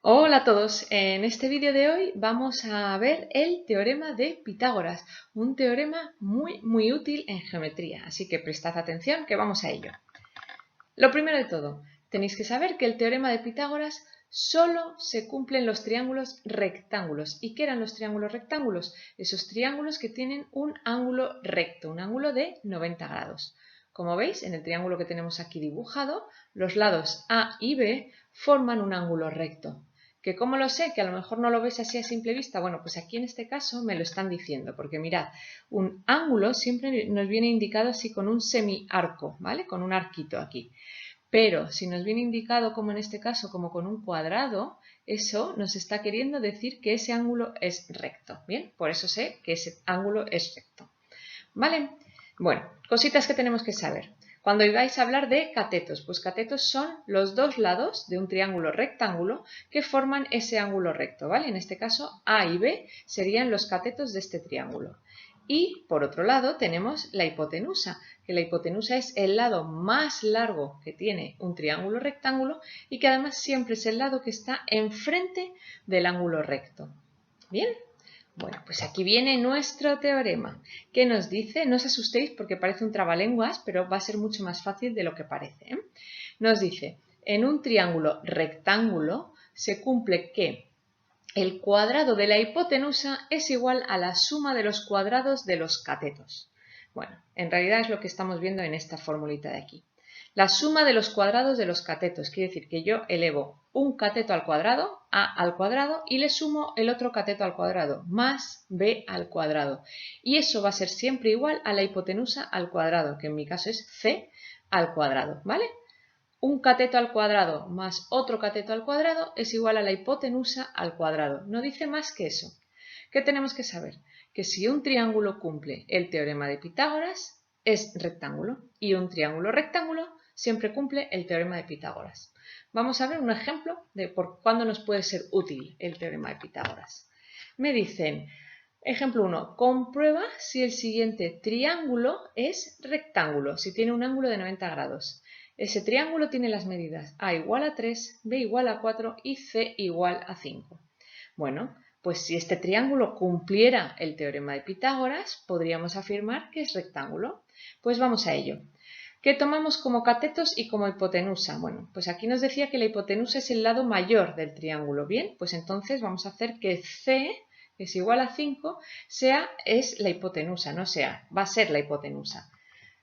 Hola a todos, en este vídeo de hoy vamos a ver el teorema de Pitágoras, un teorema muy útil en geometría, así que prestad atención que vamos a ello. Lo primero de todo, tenéis que saber que el teorema de Pitágoras solo se cumple en los triángulos rectángulos. ¿Y qué eran los triángulos rectángulos? Esos triángulos que tienen un ángulo recto, un ángulo de 90 grados. Como veis, en el triángulo que tenemos aquí dibujado, los lados A y B forman un ángulo recto. ¿Que cómo lo sé? Que a lo mejor no lo ves así a simple vista. Bueno, pues aquí en este caso me lo están diciendo, porque mirad, un ángulo siempre nos viene indicado así con un semiarco, ¿vale? Con un arquito aquí. Pero si nos viene indicado, como en este caso, como con un cuadrado, eso nos está queriendo decir que ese ángulo es recto. Bien, por eso sé que ese ángulo es recto. ¿Vale? Bueno, cositas que tenemos que saber. Cuando vais a hablar de catetos, pues catetos son los dos lados de un triángulo rectángulo que forman ese ángulo recto, ¿vale? En este caso, A y B serían los catetos de este triángulo. Y, por otro lado, tenemos la hipotenusa, que la hipotenusa es el lado más largo que tiene un triángulo rectángulo y que además siempre es el lado que está enfrente del ángulo recto. ¿Bien? Bueno, pues aquí viene nuestro teorema. ¿Qué nos dice? No os asustéis porque parece un trabalenguas, pero va a ser mucho más fácil de lo que parece, ¿eh? Nos dice, en un triángulo rectángulo se cumple que el cuadrado de la hipotenusa es igual a la suma de los cuadrados de los catetos. Bueno, en realidad es lo que estamos viendo en esta formulita de aquí. La suma de los cuadrados de los catetos, quiere decir que yo elevo un cateto al cuadrado, a al cuadrado, y le sumo el otro cateto al cuadrado, más b al cuadrado. Y eso va a ser siempre igual a la hipotenusa al cuadrado, que en mi caso es c al cuadrado, ¿vale? Un cateto al cuadrado más otro cateto al cuadrado es igual a la hipotenusa al cuadrado. No dice más que eso. ¿Qué tenemos que saber? Que si un triángulo cumple el teorema de Pitágoras, es rectángulo. Y un triángulo rectángulo siempre cumple el teorema de Pitágoras. Vamos a ver un ejemplo de por cuándo nos puede ser útil el teorema de Pitágoras. Me dicen, ejemplo 1, comprueba si el siguiente triángulo es rectángulo, si tiene un ángulo de 90 grados. Ese triángulo tiene las medidas A igual a 3, B igual a 4 y C igual a 5. Bueno, pues si este triángulo cumpliera el teorema de Pitágoras, podríamos afirmar que es rectángulo. Pues vamos a ello. ¿Qué tomamos como catetos y como hipotenusa? Bueno, pues aquí nos decía que la hipotenusa es el lado mayor del triángulo. Bien, pues entonces vamos a hacer que C, que es igual a 5, es la hipotenusa, no sea, va a ser la hipotenusa.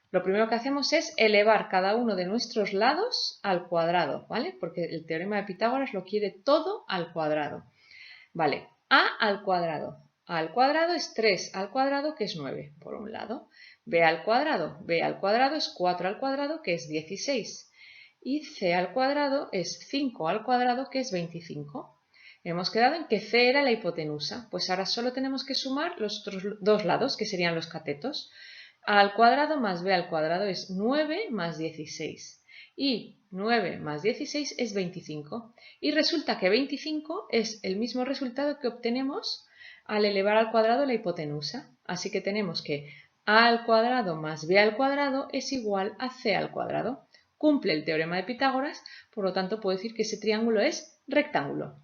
Lo primero que hacemos es elevar cada uno de nuestros lados al cuadrado, ¿vale? Porque el teorema de Pitágoras lo quiere todo al cuadrado. Vale, a al cuadrado es 3 al cuadrado, que es 9, por un lado. B al cuadrado es 4 al cuadrado, que es 16. Y C al cuadrado es 5 al cuadrado, que es 25. Hemos quedado en que C era la hipotenusa, pues ahora solo tenemos que sumar los otros dos lados, que serían los catetos. A al cuadrado más b al cuadrado es 9 más 16. Y 9 más 16 es 25. Y resulta que 25 es el mismo resultado que obtenemos al elevar al cuadrado la hipotenusa. Así que tenemos que a al cuadrado más b al cuadrado es igual a c al cuadrado. Cumple el teorema de Pitágoras, por lo tanto puedo decir que ese triángulo es rectángulo.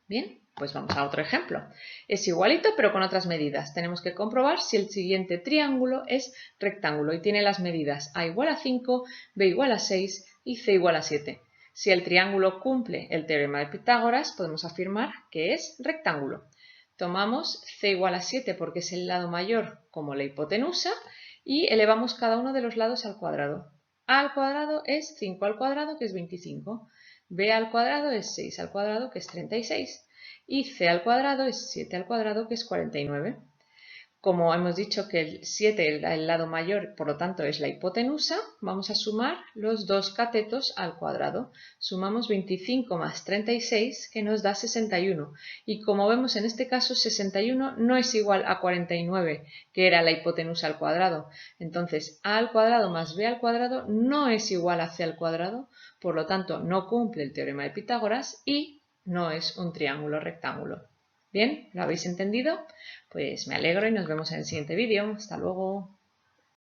Bien, pues vamos a otro ejemplo. Es igualito pero con otras medidas. Tenemos que comprobar si el siguiente triángulo es rectángulo y tiene las medidas a igual a 5, b igual a 6 y c igual a 7. Si el triángulo cumple el teorema de Pitágoras, podemos afirmar que es rectángulo. Tomamos c igual a 7 porque es el lado mayor como la hipotenusa y elevamos cada uno de los lados al cuadrado. A al cuadrado es 5 al cuadrado, que es 25. B al cuadrado es 6 al cuadrado, que es 36. Y C al cuadrado es 7 al cuadrado, que es 49. Como hemos dicho que el 7 es el lado mayor, por lo tanto es la hipotenusa, vamos a sumar los dos catetos al cuadrado. Sumamos 25 más 36, que nos da 61. Y como vemos en este caso, 61 no es igual a 49, que era la hipotenusa al cuadrado. Entonces, a al cuadrado más b al cuadrado no es igual a c al cuadrado, por lo tanto no cumple el teorema de Pitágoras y no es un triángulo rectángulo. ¿Bien? ¿Lo habéis entendido? Pues me alegro y nos vemos en el siguiente vídeo. Hasta luego.